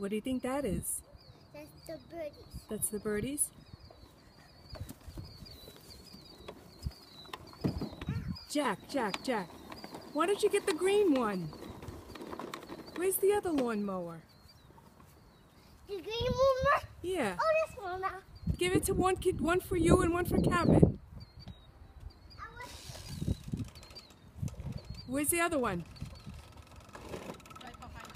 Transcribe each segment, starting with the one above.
What do you think that is? That's the birdies. That's the birdies? Jack, why don't you get the green one? Where's the other lawnmower? The green one? Yeah. Oh, this one now. Give it to one kid, one for you and one for Kevin. Where's the other one? Right behind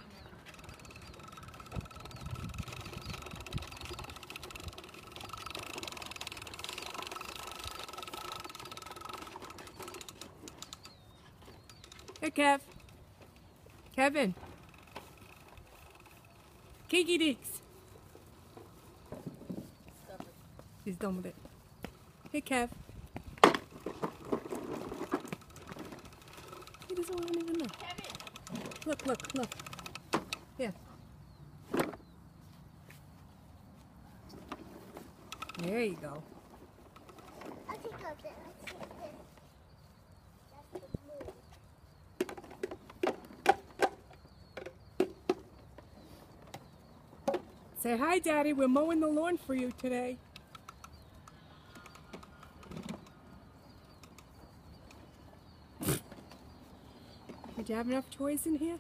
Hey, Kev. Kevin. Kiki Deeks. He's done with it. Hey, Kev. He doesn't even know. Kevin. Look. Here. There you go. I'll take out that. I'll take this. That's the moon. Say hi, Daddy. We're mowing the lawn for you today. Did you have enough toys in here?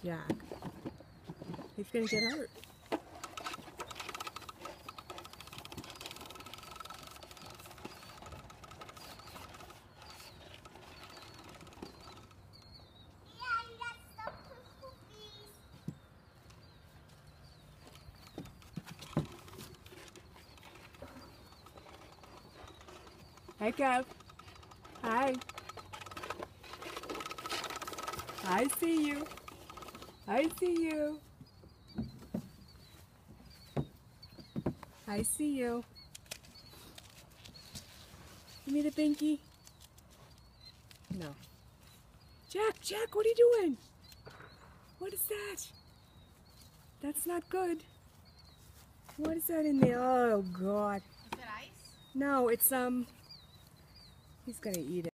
Jack. He's gonna get hurt. Hey, Kev. Hi. I see you. I see you. I see you. Give me the binky. No. Jack, what are you doing? What is that? That's not good. What is that in there? Oh, God. Is that ice? No, it's, he's gonna eat it.